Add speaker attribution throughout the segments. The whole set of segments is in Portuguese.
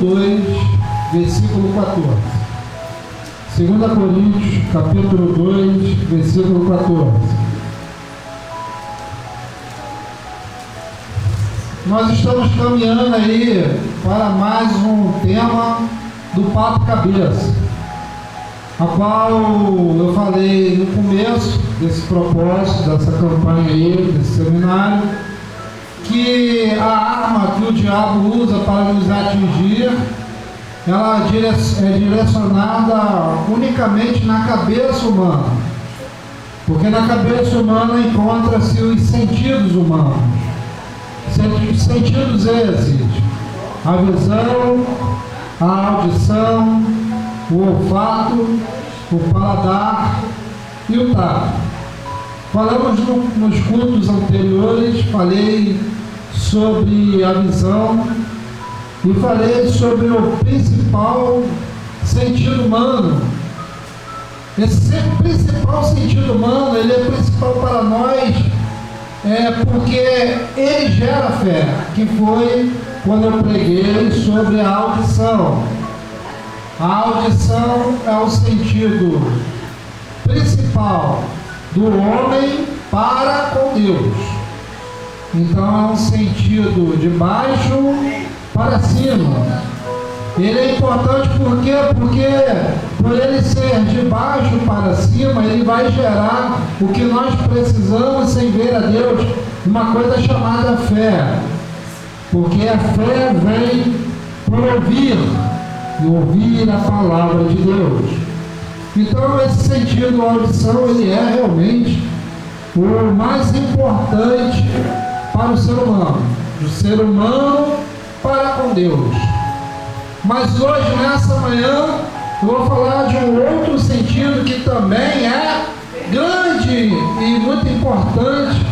Speaker 1: 2, versículo 14. 2 Coríntios, capítulo 2, versículo 14. Nós estamos caminhando aí para mais um tema do Papo Cabeça, a qual eu falei no começo desse propósito, dessa campanha aí, desse seminário, que a arma que o diabo usa para nos atingir, ela é direcionada unicamente na cabeça humana, porque na cabeça humana encontra-se os sentidos humanos. Sentidos esses: a visão, a audição, o olfato, o paladar e o tato. Falamos nos cultos anteriores, falei sobre a visão e falei sobre o principal sentido humano. Esse principal sentido humano, ele é principal para nós, porque ele gera fé, que foi quando eu preguei sobre a audição. A audição é o sentido principal do homem para com Deus. Então é um sentido de baixo para cima. Ele é importante porque por ele ser de baixo para cima, ele vai gerar o que nós precisamos sem ver a Deus, uma coisa chamada fé. Porque a fé vem por ouvir, e ouvir a palavra de Deus. Então esse sentido da audição, ele é realmente o mais importante para o ser humano, do ser humano para com Deus. Mas hoje, nessa manhã, eu vou falar de um outro sentido que também é grande e muito importante,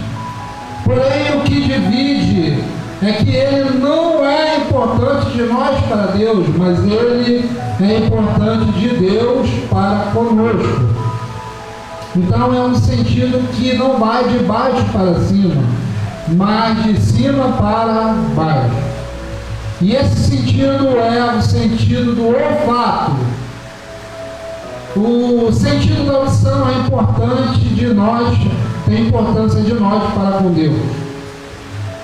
Speaker 1: porém o que divide é que ele não é importante de nós para Deus, mas ele é importante de Deus para conosco. Então é um sentido que não vai de baixo para cima, mas de cima para baixo. E esse sentido é o sentido do olfato. O sentido da audição é importante de nós, tem importância de nós para com Deus.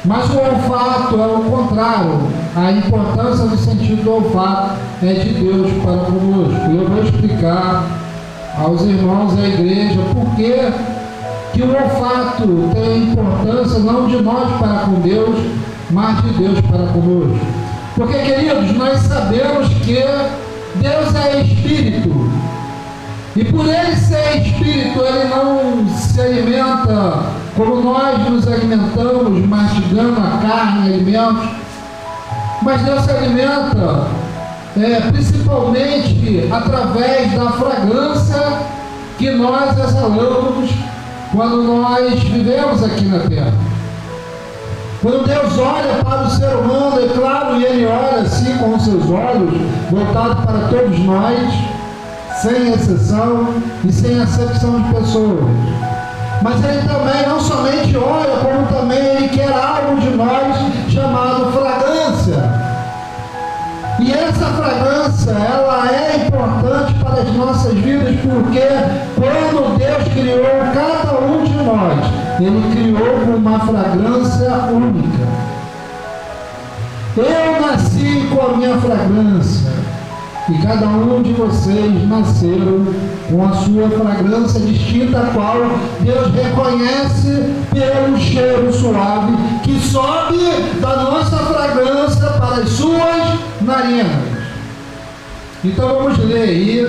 Speaker 1: Mas o olfato é o contrário. A importância do sentido do olfato é de Deus para conosco. Eu vou explicar aos irmãos da igreja por que o olfato tem importância não de nós para com Deus, mas de Deus para conosco. Porque, queridos, nós sabemos que Deus é Espírito. E por ele ser Espírito, ele não se alimenta como nós nos alimentamos, mastigando a carne, alimentos. Mas Deus se alimenta principalmente através da fragrância que nós exalamos quando nós vivemos aqui na terra. Quando Deus olha para o ser humano, é claro, e Ele olha assim com os seus olhos voltados para todos nós, sem exceção e sem acepção de pessoas. Mas Ele também não somente olha, como também Ele quer algo de nós chamado fragrância. E essa fragrância, ela é importante para as nossas vidas, porque quando Deus criou cada um de nós, Ele criou com uma fragrância única. Eu nasci com a minha fragrância, e cada um de vocês nasceram com a sua fragrância distinta, a qual Deus reconhece pelo cheiro suave que sobe da nossa fragrância para as suas narinas. Então vamos ler aí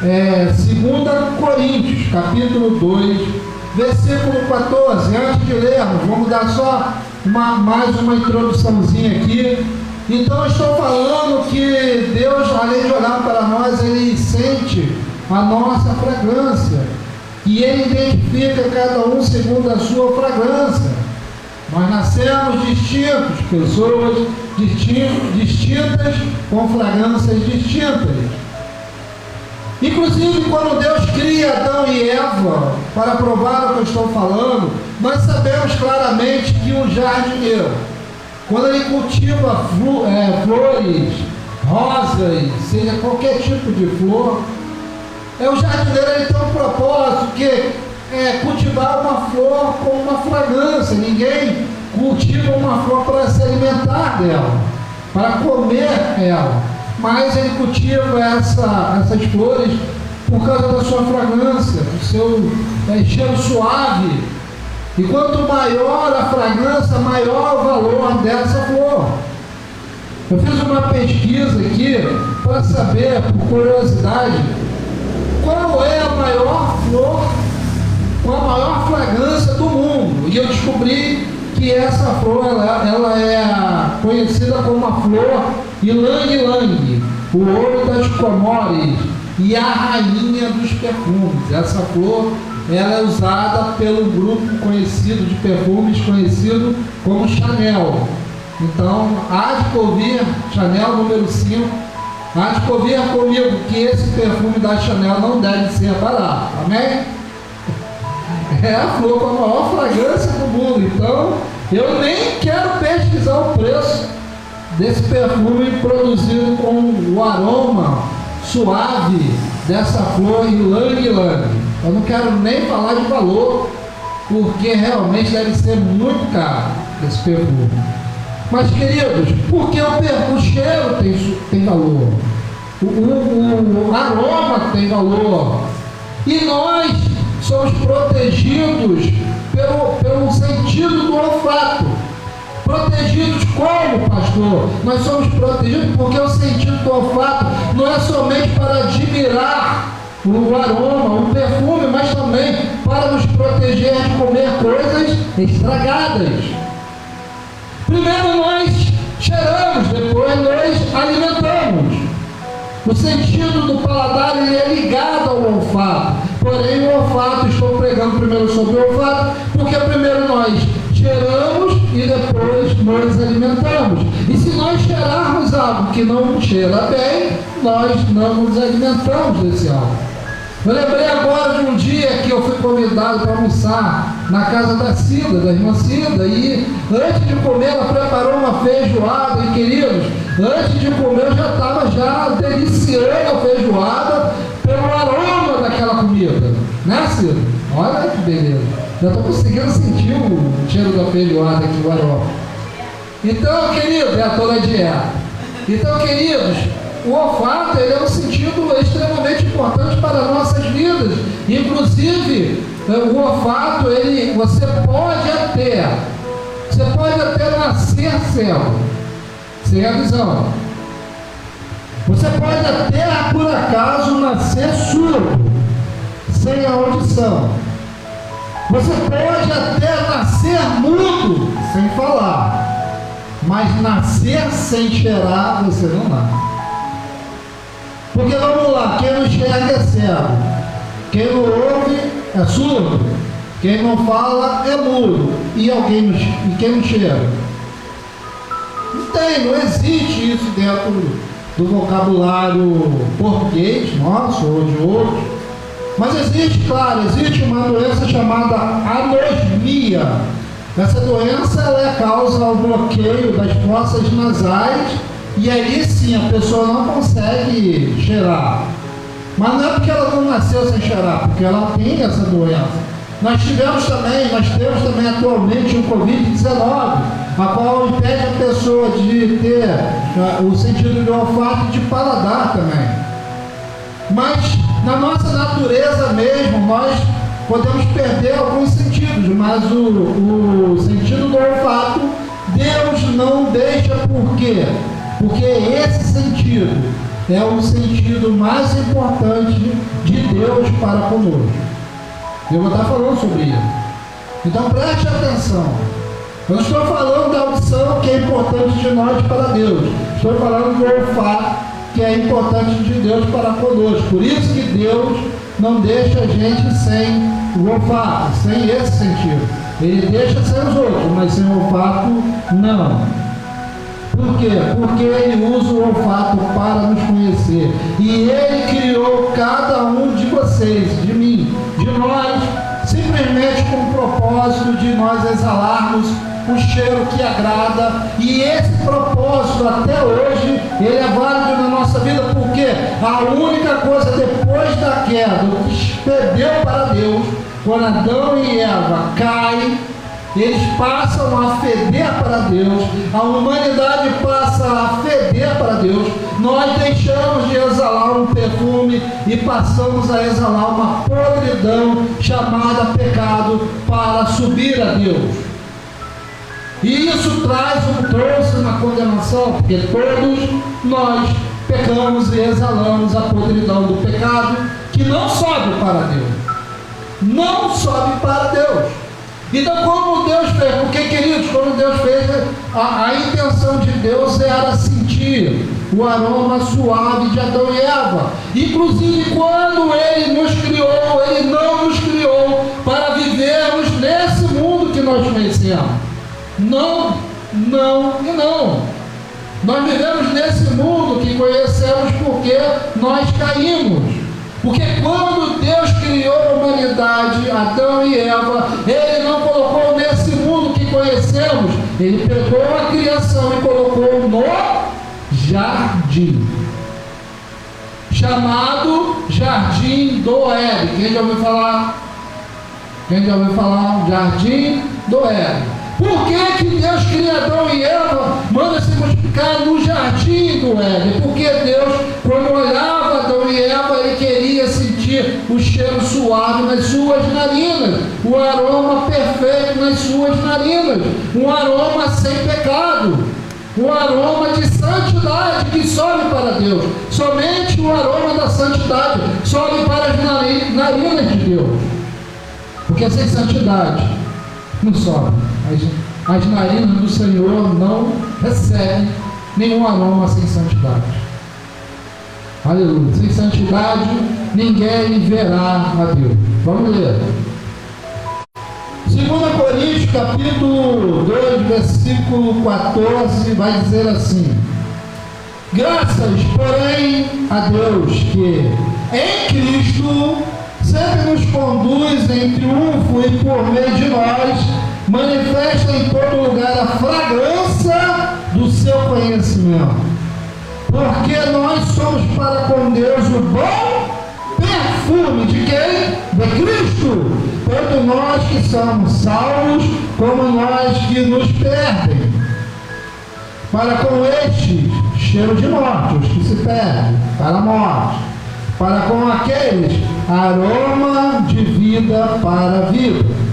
Speaker 1: 2 Coríntios, capítulo 2, versículo 14. Antes de lermos, vamos dar só mais uma introduçãozinha aqui. Então eu estou falando que Deus, além de olhar para nós, Ele sente a nossa fragrância, e Ele identifica cada um segundo a sua fragrância. Nós nascemos distintos, pessoas distintas, com fragrâncias distintas. Inclusive, quando Deus cria Adão e Eva, para provar o que eu estou falando, nós sabemos claramente que um jardineiro, Quando ele cultiva flores, rosas, seja qualquer tipo de flor, o jardineiro ele tem um propósito que é cultivar uma flor com uma fragrância. Ninguém cultiva uma flor para se alimentar dela, para comer ela, mas ele cultiva essas flores por causa da sua fragrância, do seu cheiro suave. E quanto maior a fragrância, maior o valor dessa flor. Eu fiz uma pesquisa aqui para saber, por curiosidade, qual é a maior flor com a maior fragrância do mundo. E eu descobri que essa flor ela é conhecida como a flor Ylang Ylang, o ouro das Comores e a rainha dos perfumes. Essa flor ela é usada pelo grupo conhecido de perfumes conhecido como Chanel. Então, há de ouvir, Chanel número 5, há de ouvir comigo que esse perfume da Chanel não deve ser barato, amém? É a flor com a maior fragrância do mundo. Então, eu nem quero pesquisar o preço desse perfume produzido com o aroma suave dessa flor Ylang Ylang. Eu não quero nem falar de valor, porque realmente deve ser muito caro esse perfume. Mas, queridos, porque o cheiro tem valor, o aroma tem valor, e nós somos protegidos pelo sentido do olfato. Protegidos como, pastor? Nós somos protegidos porque o sentido do olfato não é somente para admirar o aroma, o perfume, mas também para nos proteger de comer coisas estragadas. Primeiro nós cheiramos, depois nós alimentamos. O sentido do paladar ele é ligado ao olfato. Porém, o olfato, estou pregando primeiro sobre o olfato, porque primeiro nós cheiramos e depois nós alimentamos. E se nós cheirarmos algo que não cheira bem, nós não nos alimentamos desse algo. Eu lembrei agora de um dia que eu fui convidado para almoçar na casa da Cida, da irmã Cida, e antes de comer ela preparou uma feijoada, e queridos, antes de comer eu já estava deliciando a feijoada pelo aroma daquela comida, né, Cida? Olha que beleza, já estou conseguindo sentir o cheiro da feijoada aqui, o aroma. Então, queridos, é toda a dieta. Então, queridos, o olfato ele é um sentido extremamente importante para nossas vidas. Inclusive, o olfato, você pode até nascer cego, sem a visão. Você pode até, por acaso, nascer surdo, sem a audição. Você pode até nascer mudo, sem falar. Mas nascer sem cheirar, você não nasce. Porque vamos lá, quem não enxerga é cego, quem não ouve é surdo, quem não fala é mudo, e quem não cheira? Não existe isso dentro do vocabulário português nosso ou de outros, mas existe uma doença chamada anosmia. Essa doença ela causa o bloqueio das fossas nasais. E aí sim a pessoa não consegue cheirar. Mas não é porque ela não nasceu sem cheirar, porque ela tem essa doença. Nós temos também atualmente o Covid-19, a qual impede a pessoa de ter o sentido de olfato e de paladar também. Mas na nossa natureza mesmo, nós podemos perder alguns sentidos, mas o sentido do olfato, Deus não deixa. Por quê? Porque esse sentido é o sentido mais importante de Deus para conosco. Eu vou estar falando sobre isso. Então preste atenção. Eu não estou falando da audição que é importante de nós para Deus. Estou falando do olfato que é importante de Deus para conosco. Por isso que Deus não deixa a gente sem o olfato, sem esse sentido. Ele deixa sem os outros, mas sem o olfato não. Por quê? Porque Ele usa o olfato para nos conhecer. E Ele criou cada um de vocês, de mim, de nós, simplesmente com o propósito de nós exalarmos o cheiro que agrada, e esse propósito até hoje, ele é válido na nossa vida, porque a única coisa depois da queda, o que perdeu para Deus, quando Adão e Eva caem, eles passam a feder para Deus, a humanidade passa a feder para Deus, nós deixamos de exalar um perfume e passamos a exalar uma podridão chamada pecado para subir a Deus. E isso trouxe uma condenação, porque todos nós pecamos e exalamos a podridão do pecado, que não sobe para Deus. Não sobe para Deus. Então, como Deus fez? Porque, queridos, quando Deus fez, a intenção de Deus era sentir o aroma suave de Adão e Eva. Inclusive, quando Ele nos criou, Ele não nos criou para vivermos nesse mundo que nós conhecemos. Não, não e não. Nós vivemos nesse mundo que conhecemos porque nós caímos. Porque quando Deus criou a humanidade, Adão e Eva, Ele não colocou nesse mundo que conhecemos, Ele pegou a criação e colocou no jardim, chamado Jardim do Éden. Quem já ouviu falar? Quem já ouviu falar? Jardim do Éden. Por que Deus cria Adão e Eva, manda se multiplicar no jardim do Éden? Porque Deus, quando olhava Adão e Eva, Ele queria sentir o cheiro suave nas suas narinas, o aroma perfeito nas suas narinas, um aroma sem pecado, um aroma de santidade que sobe para Deus. Somente o aroma da santidade sobe para as narinas de Deus, porque sem santidade não sobe. As narinas do Senhor não recebem nenhum aroma sem santidade. Aleluia. Sem santidade, ninguém verá a Deus. Vamos ler. 2 Coríntios, capítulo 2, versículo 14, vai dizer assim: graças, porém, a Deus que, em Cristo, sempre nos conduz em triunfo e por meio de nós, manifesta em todo lugar a fragrância do seu conhecimento. Porque nós somos para com Deus o bom perfume de quem? De Cristo. Tanto nós que somos salvos, como nós que nos perdem. Para com estes, cheiro de morte, os que se perdem, para a morte. Para com aqueles, aroma de vida para a vida.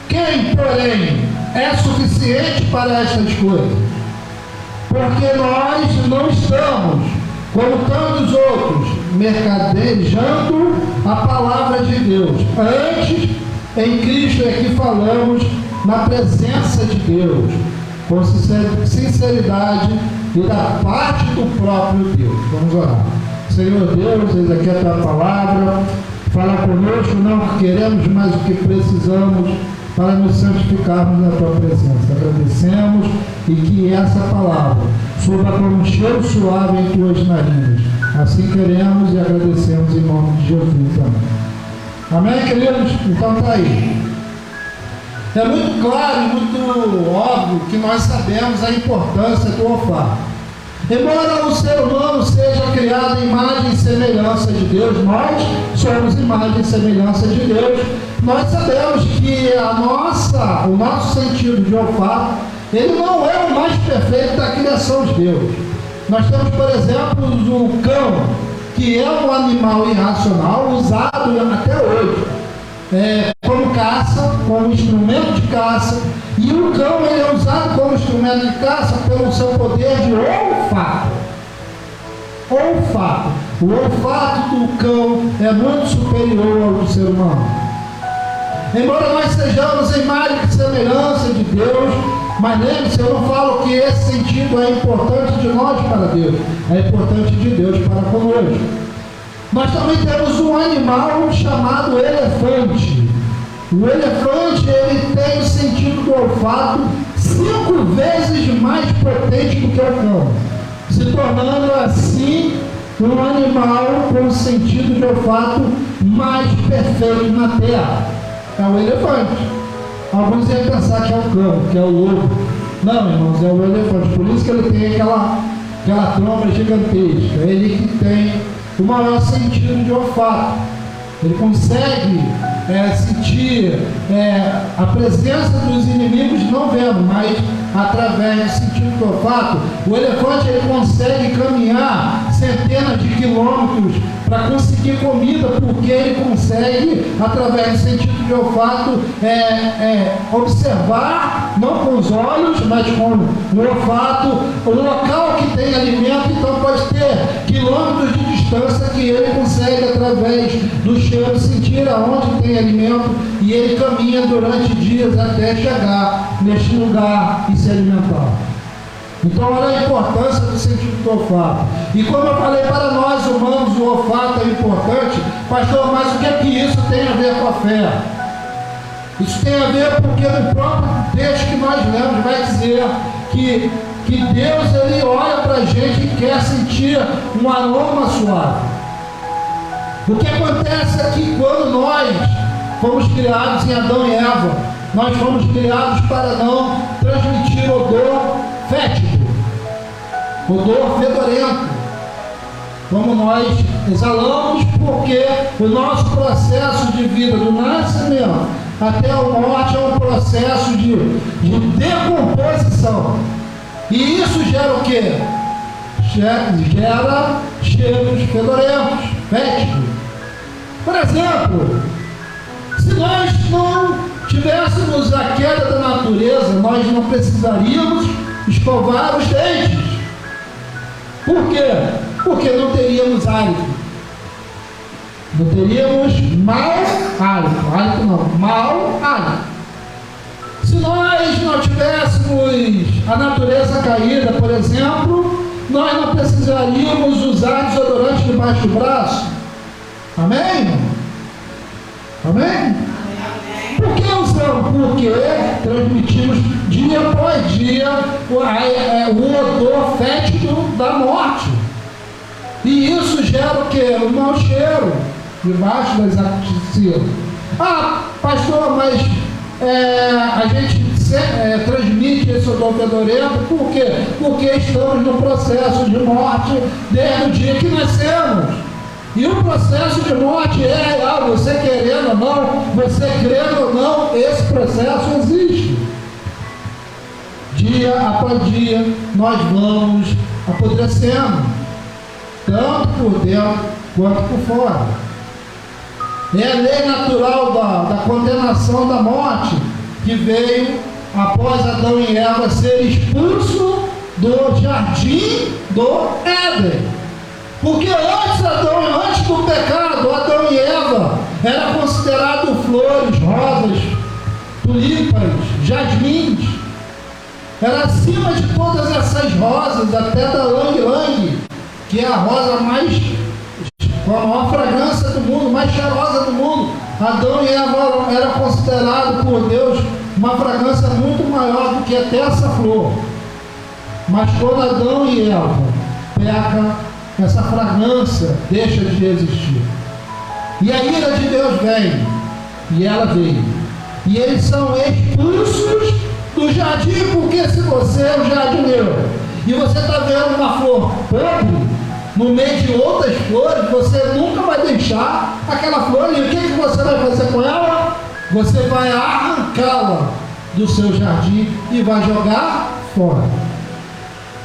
Speaker 1: Quem, porém, é suficiente para estas coisas? Porque nós não estamos, como tantos outros, mercadejando a palavra de Deus. Antes, em Cristo é que falamos na presença de Deus, com sinceridade e da parte do próprio Deus. Vamos orar. Senhor Deus, eis aqui a tua palavra. Fala conosco, não que queremos, mas o que precisamos para nos santificarmos na tua presença. Agradecemos e que essa palavra suba como um cheiro suave em tuas narinas. Assim queremos e agradecemos em nome de Jesus. Amém. Amém, queridos? Então está aí. É muito claro e muito óbvio que nós sabemos a importância do olfato. Embora o ser humano seja criado em imagem e semelhança de Deus, nós somos imagem e semelhança de Deus. Nós sabemos que o nosso sentido de olfato, ele não é o mais perfeito da criação de Deus. Nós temos, por exemplo, o cão, que é um animal irracional, usado até hoje, como caça, como instrumento de caça. E o cão, ele é usado como instrumento de caça pelo seu poder de olfato. Olfato. O olfato do cão é muito superior ao do ser humano. Embora nós sejamos em imagem e semelhança de Deus, mas lembre-se, eu não falo que esse sentido é importante de nós para Deus, é importante de Deus para conosco. Nós também temos um animal chamado elefante. O elefante, ele tem o sentido do olfato 5 vezes mais potente do que o cão, se tornando assim um animal com o sentido de olfato mais perfeito na Terra. É o elefante. alguns iam pensar que é o cão, que é o lobo. Não, irmãos, é o elefante. Por isso que ele tem aquela tromba gigantesca. Ele que tem o maior sentido de olfato. Ele consegue sentir a presença dos inimigos, não vendo, mas através do sentido do olfato. O elefante ele consegue caminhar centenas de quilômetros para conseguir comida, porque ele consegue, através do sentido de olfato, observar, não com os olhos, mas com o olfato, o local que tem alimento. Então pode ter quilômetros de distância que ele consegue, através do cheiro, sentir aonde tem alimento, e ele caminha durante dias até chegar neste lugar e se alimentar. Então olha a importância do sentido do olfato. E como eu falei, para nós humanos o olfato é importante. Pastor, mas o que é que isso tem a ver com a fé? Isso tem a ver porque no próprio texto que nós lemos vai dizer que Deus ele olha para a gente e quer sentir um aroma suave. O que acontece é que quando nós fomos criados em Adão e Eva, nós fomos criados para não transmitir odor fétido, odor fedorento, como nós exalamos, porque o nosso processo de vida, do nascimento até a morte, é um processo de decomposição. E isso gera o quê? Gera cheiros fedorentos, fétidos. Por exemplo, se nós não tivéssemos a queda da natureza, nós não precisaríamos escovar os dentes. Por quê? Porque não teríamos hálito. Não teríamos mau hálito. Hálito não, mau hálito. Se nós não tivéssemos a natureza caída, por exemplo, nós não precisaríamos usar desodorante debaixo do braço. Amém? Amém? Por que usamos? Porque transmitimos dia após dia o odor fétido da morte. E isso gera o quê? Um mau cheiro debaixo das axilas. Ah, pastor, mas a gente transmite esse odor fedorento. Por quê? Porque estamos no processo de morte desde o dia que nascemos. E o processo de morte é real, você querendo ou não, você crendo ou não, esse processo existe. Dia após dia, nós vamos apodrecendo, tanto por dentro quanto por fora. É a lei natural da condenação da morte, que veio após Adão e Eva serem expulsos do jardim do Éden. Porque antes do pecado, Adão e Eva eram considerados flores, rosas, tulipas, jasmins. Era acima de todas essas rosas, até da lang-lang, que é a rosa com a maior fragrância do mundo, mais cheirosa do mundo. Adão e Eva eram considerados por Deus uma fragrância muito maior do que até essa flor. Mas quando Adão e Eva pecam, essa fragrância deixa de existir. E a ira de Deus vem, e ela veio. E eles são expulsos do jardim, porque se você é um jardineiro e você está vendo uma flor podre no meio de outras flores, você nunca vai deixar aquela flor. E o que você vai fazer com ela? Você vai arrancá-la do seu jardim e vai jogar fora.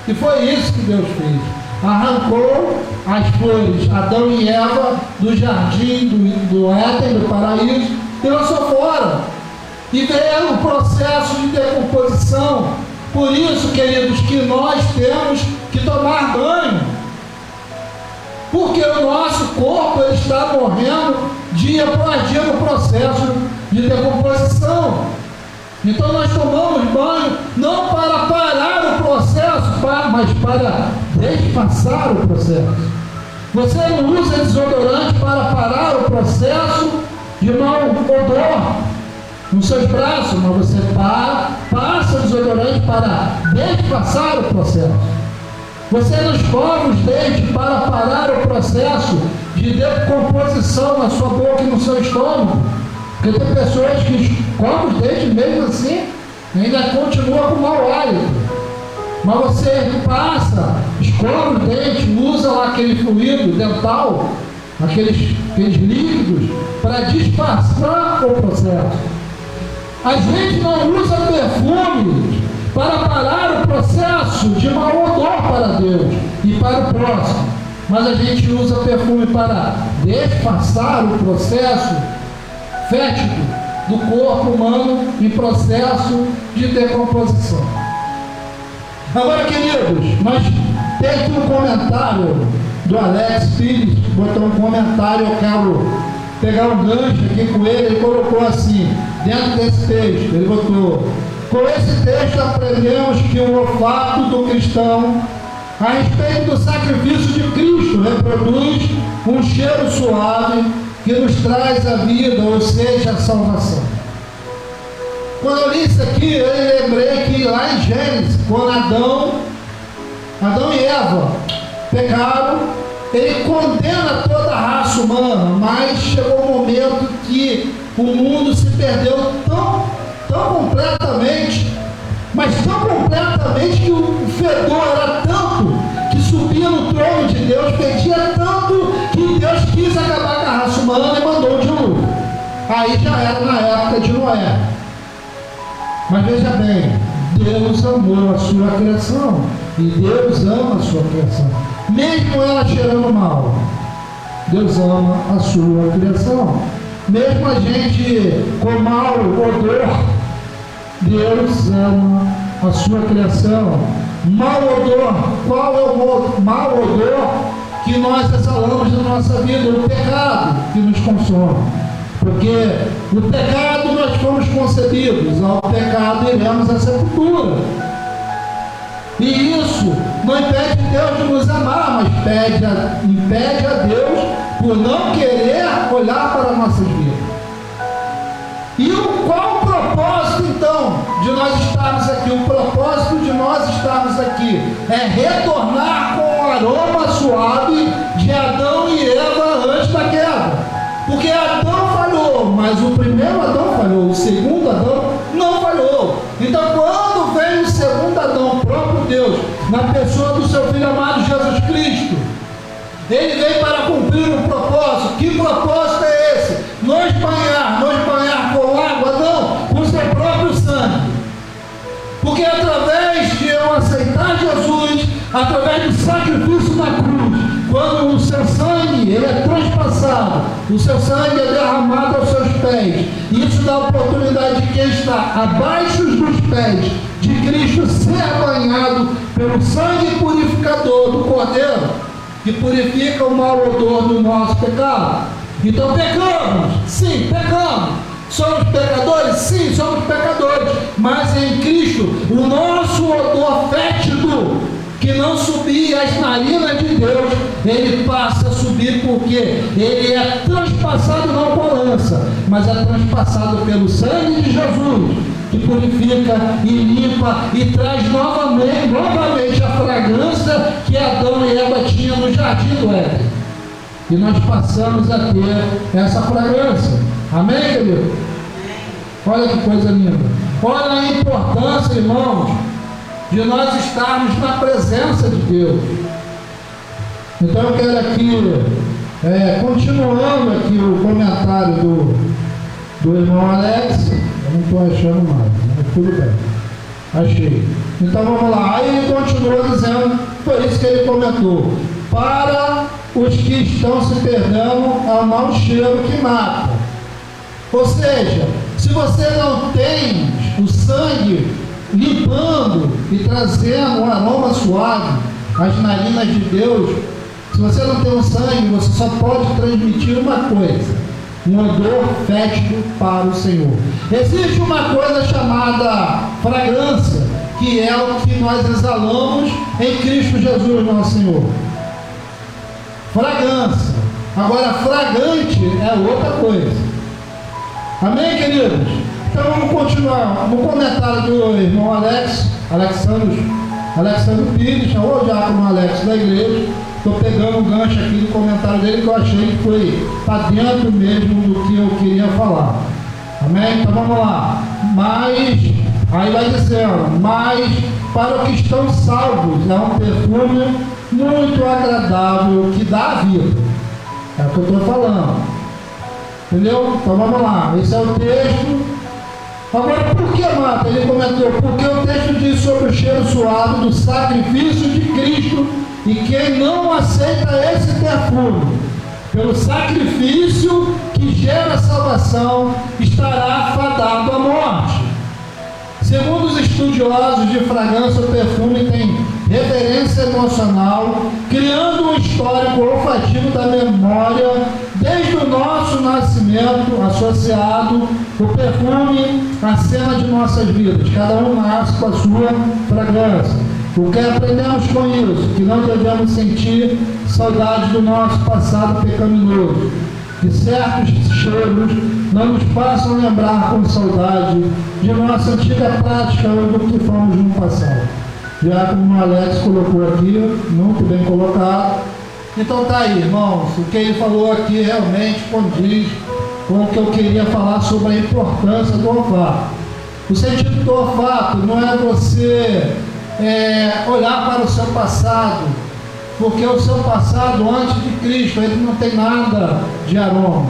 Speaker 1: E foi isso que Deus fez. Arrancou as flores, Adão e Eva, do jardim do Éden, do paraíso, e lançou fora. E veio o processo de decomposição. Por isso, queridos, que nós temos que tomar banho. Porque o nosso corpo ele está morrendo dia após dia no processo de decomposição. Então nós tomamos banho não para parar o processo, mas para despassar o processo. Você não usa desodorante para parar o processo de mau odor nos seus braços, mas você passa o desodorante para despassar o processo. Você não escova os dentes para parar o processo de decomposição na sua boca e no seu estômago. Porque tem pessoas que escovam os dentes mesmo assim, ainda continua com mau hálito. Mas você passa, escova os dentes, usa lá aquele fluido dental, aqueles líquidos, para disfarçar o processo. A gente não usa perfume para parar o processo de mau odor para Deus e para o próximo, mas a gente usa perfume para disfarçar o processo fétido do corpo humano em processo de decomposição. Agora, queridos, nós temos aqui um comentário do Alex Pires, botou um comentário, eu quero pegar um gancho aqui com ele colocou assim, dentro desse texto, ele botou: com esse texto aprendemos que o olfato do cristão a respeito do sacrifício de Cristo reproduz um cheiro suave que nos traz a vida, ou seja, a salvação. Quando eu li isso aqui, eu lembrei que lá em Gênesis, quando Adão e Eva pecaram, ele condena toda a raça humana, mas chegou um momento que o mundo se perdeu tão completamente, mas tão completamente que o fedor era tanto que subia no trono de Deus, pedia tanto que Deus quis acabar com a raça humana e mandou o dilúvio. Aí já era na época de Noé. Mas veja bem, Deus amou a sua criação e Deus ama a sua criação, mesmo ela cheirando mal. Deus ama a sua criação, mesmo a gente com mau odor. Deus ama a sua criação. Mau odor, qual é o mau odor que nós exalamos na nossa vida? O pecado que nos consome. Porque o pecado nós fomos concebidos, ao pecado iremos à sepultura. E isso não impede Deus de nos amar, mas impede a Deus por não querer olhar para nossas vidas. E qual o propósito então de nós estarmos aqui? O propósito de nós estarmos aqui é retornar com o aroma suave de Adão e Eva antes da queda. Porque Adão falhou, mas o primeiro Adão falhou, o segundo Adão não falhou. Então quando vem o segundo Adão, o próprio Deus, na pessoa do seu Filho amado Jesus Cristo, ele veio para cumprir um propósito. Que propósito é esse? Nos banhar com água? Não, com seu próprio sangue. Porque através de eu aceitar Jesus, através do sacrifício na cruz, quando o seu sangue ele é transpassado, o seu sangue é derramado aos seus pés, isso dá a oportunidade de quem está abaixo dos pés de Cristo ser banhado pelo sangue purificador do Cordeiro, que purifica o mau odor do nosso pecado. Então pecamos, sim, pecamos. Somos pecadores? Sim, somos pecadores. Mas em Cristo, o nosso odor fétido, que não subia às narinas de Deus, ele passa a subir, porque ele é transpassado não por lança, mas é transpassado pelo sangue de Jesus, que purifica e limpa e traz novamente a fragrância que Adão e Eva tinham no jardim do Éden. E nós passamos a ter essa fragrância. Amém, querido? Olha que coisa linda. Olha a importância, irmãos, de nós estarmos na presença de Deus. Então eu quero aqui, continuando aqui o comentário do irmão Alex. Eu não estou achando mais, mas tudo bem. Achei. Então vamos lá. Aí ele continuou dizendo, foi isso que ele comentou: para os que estão se perdendo ao mau cheiro que mata. Ou seja, se você não tem o sangue limpando e trazendo um aroma suave às narinas de Deus, se você não tem o sangue, você só pode transmitir uma coisa: um odor fétido para o Senhor. Existe uma coisa chamada fragrância, que é o que nós exalamos em Cristo Jesus, nosso Senhor. Fragrância. Agora, fragante é outra coisa. Amém, queridos? Então vamos continuar. No comentário do irmão Alexandre Pires, o diácono Alex da igreja. Estou pegando um gancho aqui do comentário dele, que eu achei que está dentro mesmo do que eu queria falar. Amém? Então vamos lá. Mas, aí vai dizendo, mas para os que estão salvos, é um perfume muito agradável que dá a vida. É o que eu estou falando. Entendeu? Então vamos lá. Esse é o texto. Agora, por que, Marta? Ele comentou, porque o texto diz sobre o cheiro suave do sacrifício de Cristo, e quem não aceita esse perfume, pelo sacrifício que gera salvação, estará fadado à morte. Segundo os estudiosos de fragrância, o perfume tem referência emocional, criando um histórico olfativo da memória desde o nosso nascimento, associado o perfume à cena de nossas vidas. Cada um nasce com a sua fragrância. O que aprendemos com isso? Que não devemos sentir saudade do nosso passado pecaminoso. Que certos cheiros não nos façam lembrar com saudade de nossa antiga prática ou do que fomos no passado. Já como o Alex colocou aqui, muito bem colocado. Então tá aí, irmãos, o que ele falou aqui realmente condiz com o que eu queria falar sobre a importância do olfato. O sentido do olfato não é você olhar para o seu passado, porque o seu passado antes de Cristo, ele não tem nada de aroma.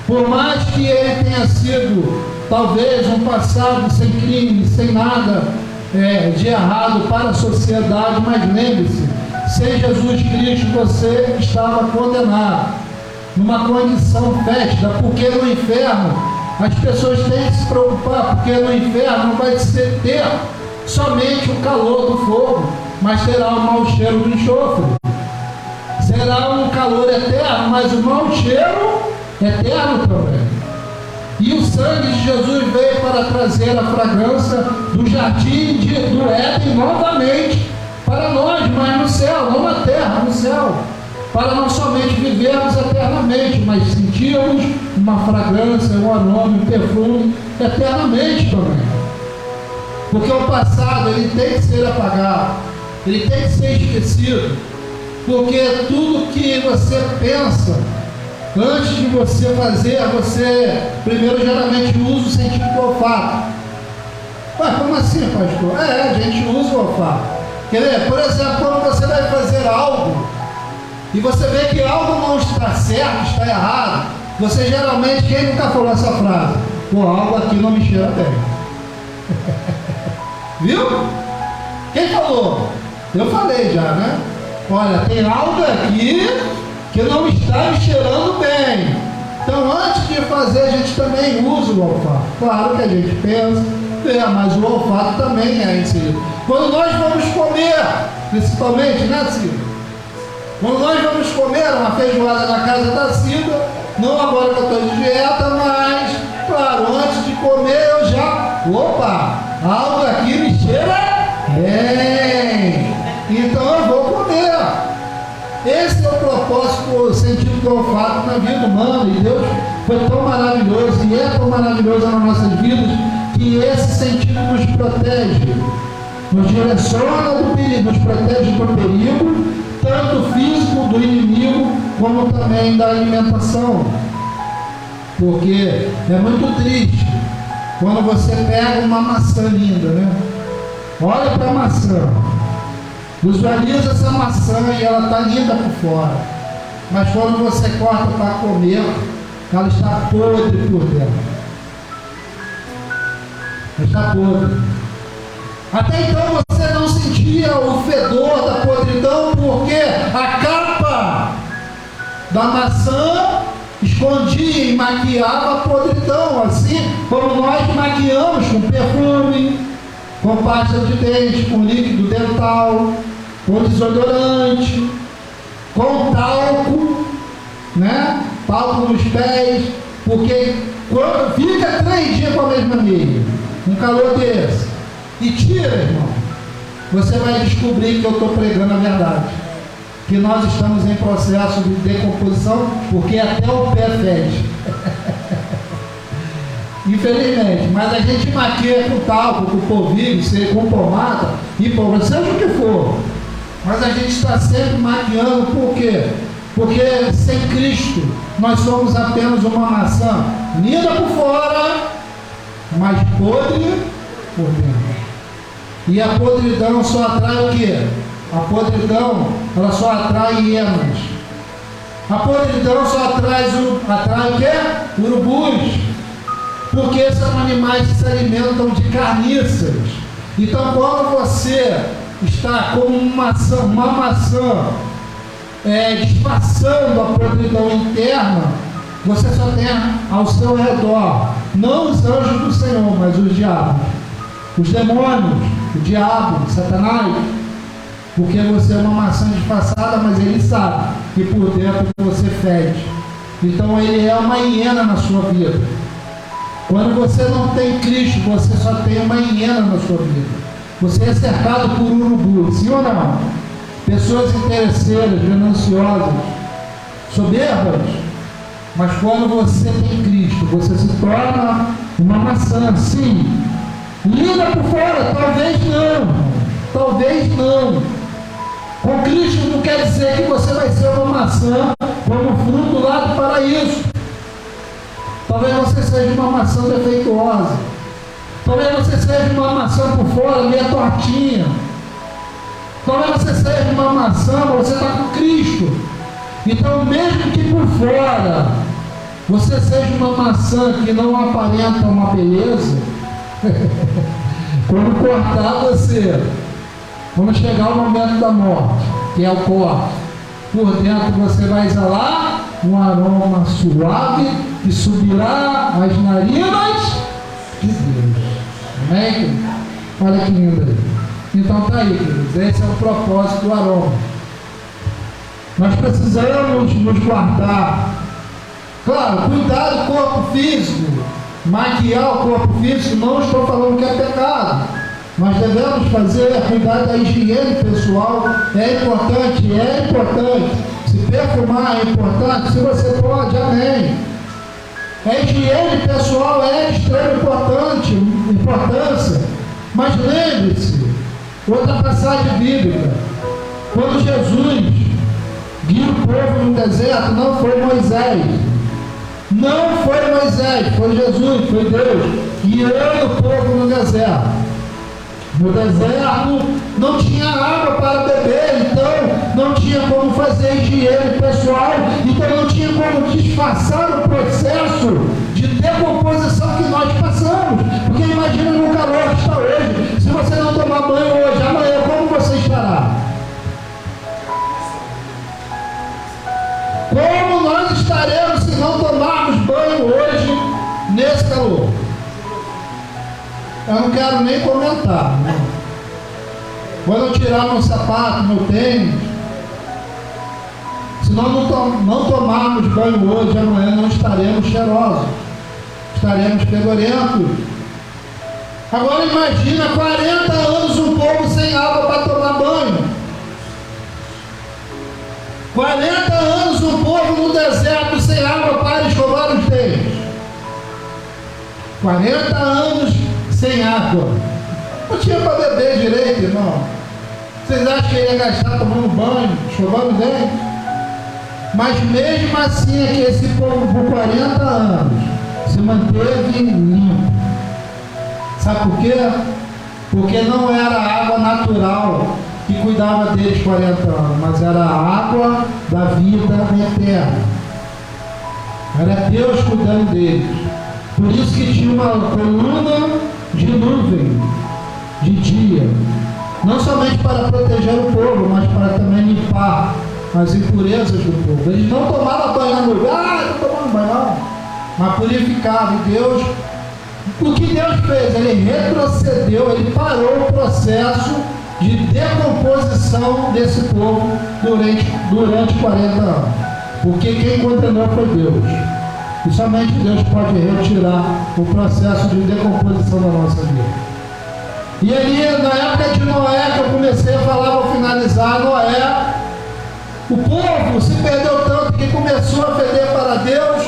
Speaker 1: Por mais que ele tenha sido, talvez, um passado sem crime, sem nada de errado para a sociedade, mas lembre-se, sem Jesus Cristo você estava condenado, numa condição fétida, porque no inferno as pessoas têm que se preocupar, porque no inferno vai ter somente o calor do fogo, mas terá o mau cheiro do enxofre. Será um calor eterno, mas o mau cheiro eterno também. E o sangue de Jesus veio para trazer a fragrância do jardim do Éden novamente para nós, mas no céu, não na terra, no céu. Para não somente vivermos eternamente, mas sentirmos uma fragrância, um aroma, um perfume eternamente também. Porque o passado, ele tem que ser apagado, ele tem que ser esquecido. Porque tudo que você pensa, antes de você fazer, você primeiro geralmente usa o sentido do olfato. Mas como assim, pastor? A gente usa o olfato. Quer ver? Por exemplo, quando você vai fazer algo, e você vê que algo não está certo, está errado, você geralmente, quem nunca falou essa frase? Pô, algo aqui não me cheira bem. Viu? Quem falou? Eu falei já, né? Olha, tem algo aqui que não está me cheirando bem. Então, antes de fazer, a gente também usa o olfato. Claro que a gente pensa, mas o olfato também é inserido. Quando nós vamos comer, principalmente, né, Cida? Quando nós vamos comer uma feijoada na casa da Cida, não agora que eu estou de dieta, mas, claro, antes de comer eu já, algo aqui me cheira bem, então eu vou comer. Esse é o propósito, o sentido do olfato na vida humana, e Deus foi tão maravilhoso e é tão maravilhoso nas nossas vidas, que esse sentido nos protege, nos direciona do perigo, nos protege do perigo, tanto físico do inimigo, como também da alimentação. Porque é muito triste quando você pega uma maçã linda, né? Olha para a maçã, visualiza essa maçã e ela está linda por fora, mas quando você corta para comer, ela está podre por dentro. Ela está podre. Até então você não sentia o fedor da podridão, porque a capa da maçã escondia e maquiava a podridão, assim como nós maquiamos com perfume, com pasta de dente, com líquido dental, com desodorante, com talco, né? Talco nos pés, porque quando fica 3 dias com a mesma meia, um calor desse, e tira, irmão, você vai descobrir que eu estou pregando a verdade, que nós estamos em processo de decomposição, porque até o pé fede. Infelizmente, mas a gente maquia com talco, com polvilho, com pomada, e seja o que for, mas a gente está sempre maquiando. Por quê? Porque sem Cristo nós somos apenas uma maçã linda por fora, mas podre por dentro. E a podridão só atrai o quê? A podridão, ela só atrai hienas. A podridão só atrai o quê? Urubus. Porque são animais que se alimentam de carniças. Então, quando você está como uma maçã disfarçando a podridão interna, você só tem ao seu redor, não os anjos do Senhor, mas os diabos, os demônios, o diabo, Satanás, porque você é uma maçã disfarçada, mas ele sabe que por dentro você fede. Então ele é uma hiena na sua vida. Quando você não tem Cristo, você só tem uma hiena na sua vida. Você é cercado por urubu, sim ou não? Pessoas interesseiras, gananciosas, soberbas. Mas quando você tem Cristo, você se torna uma maçã, sim. Linda por fora, talvez não. Talvez não. Com Cristo não quer dizer que você vai ser uma maçã como fruto lá do paraíso. Talvez você seja uma maçã defeituosa. Talvez você seja uma maçã por fora, meio tortinha. Talvez você seja uma maçã, mas você está com Cristo. Então, mesmo que por fora você seja uma maçã que não aparenta uma beleza, quando cortar você, quando chegar o momento da morte, que é o corte, por dentro você vai exalar um aroma suave que subirá às narinas de Deus. Amém? Olha que lindo aí. Então tá aí, queridos, esse é o propósito do aroma. Nós precisamos nos guardar. Claro, cuidar do corpo físico, maquiar o corpo físico, não estou falando que é pecado. Nós devemos cuidar da higiene pessoal, é importante. Se perfumar é importante, se você pode, amém. A higiene pessoal é de extrema importância, mas lembre-se, outra passagem bíblica, quando Jesus guiou o povo no deserto, não foi Moisés, foi Jesus, foi Deus, guiando o povo no deserto. No deserto não tinha água para beber, então não tinha como fazer higiene pessoal, então não tinha como disfarçar o processo de decomposição que nós passamos. Porque imagina no calor que está hoje, se você não tomar banho hoje, amanhã como você estará? Como nós estaremos se não tomarmos banho hoje nesse calor? Eu não quero nem comentar, né? Quando eu tirar meu sapato, meu tênis, se nós não tomarmos banho hoje, amanhã não estaremos cheirosos, estaremos fedorentos. Agora imagina 40 anos um povo sem água para tomar banho. 40 anos um povo no deserto sem água para escovar os dentes. 40 anos sem água. Não tinha para beber direito, irmão. Vocês acham que ia gastar tomando banho, escovando os dentes? Mas mesmo assim é que esse povo por 40 anos se manteve limpo. Sabe por quê? Porque não era água natural que cuidava deles 40 anos, mas era a água da vida eterna. Era Deus cuidando deles. Por isso que tinha uma coluna de nuvem de dia, não somente para proteger o povo, mas para também limpar as impurezas do povo. Eles não tomavam banho no lugar, não tomavam banho não, mas purificavam. E Deus, o que Deus fez? Ele retrocedeu, ele parou o processo de decomposição desse povo durante 40 anos, porque quem condenou foi Deus. E somente Deus pode retirar o processo de decomposição da nossa vida. E aí, na época de Noé, que eu comecei a falar, vou finalizar, Noé, o povo se perdeu tanto que começou a feder para Deus.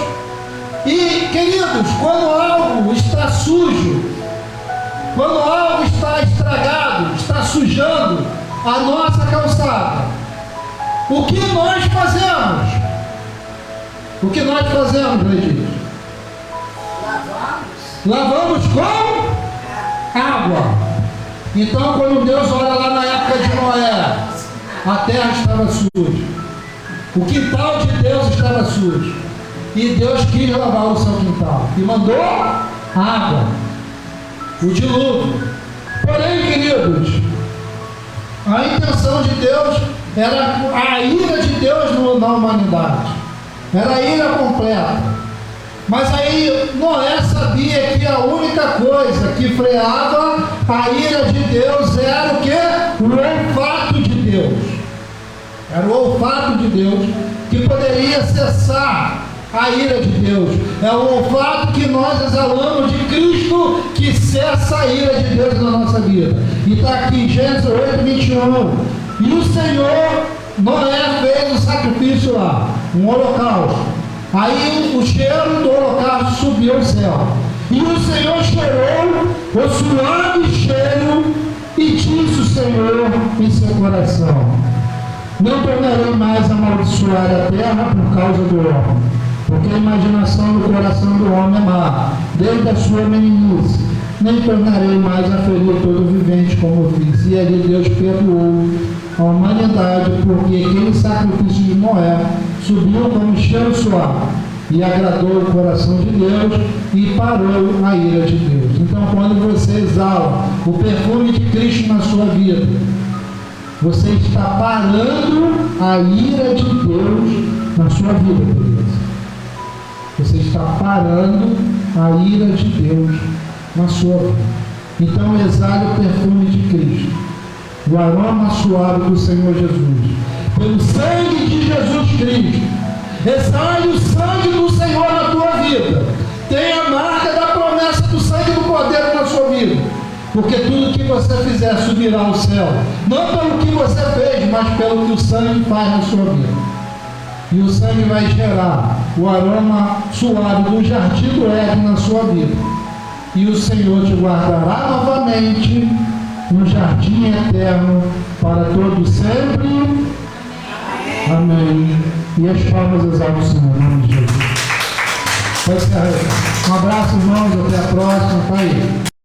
Speaker 1: E, queridos, quando algo está sujo, quando algo está estragado, está sujando a nossa calçada, o que nós fazemos? O que nós fazemos, Letícia? lavamos com água. Então, quando Deus olha lá na época de Noé, a terra estava suja, o quintal de Deus estava sujo, e Deus quis lavar o seu quintal e mandou água, o dilúvio. Porém, queridos, a intenção de Deus era a ira de Deus na humanidade, era a ira completa. Mas aí Noé sabia que a única coisa que freava a ira de Deus era o quê? O olfato de Deus. Era o olfato de Deus que poderia cessar a ira de Deus. É o olfato que nós exalamos de Cristo que cessa a ira de Deus na nossa vida. E está aqui em Gênesis 8, 21. E o Senhor, Noé fez um sacrifício lá, um holocausto. Aí o cheiro do holocausto subiu ao céu. E o Senhor cheirou o suave cheiro e disse o Senhor em seu coração: não tornarei mais a amaldiçoar a terra por causa do homem, porque a imaginação do coração do homem é má, desde a sua meninice. Nem tornarei mais a ferir todo vivente como fiz. E ali Deus perdoou a humanidade, porque aquele sacrifício de Noé subiu como cheiro suave e agradou o coração de Deus e parou a ira de Deus. Então, quando você exala o perfume de Cristo na sua vida, você está parando a ira de Deus na sua vida, queridos. Você está parando a ira de Deus na sua vida. Então, exale o perfume de Cristo, o aroma suave do Senhor Jesus, pelo sangue de Jesus Cristo. Exale o sangue do Senhor na tua vida. Tenha a marca da promessa do sangue do poder na sua vida, porque tudo que você fizer subirá ao céu, não pelo que você fez, mas pelo que o sangue faz na sua vida. E o sangue vai gerar o aroma suave do jardim do Éden na sua vida, e o Senhor te guardará novamente no jardim eterno para todo sempre. Amém. E as palmas exaltam o Senhor, em nome de Jesus. Pode ser. Um abraço, irmãos, até a próxima. Tá aí.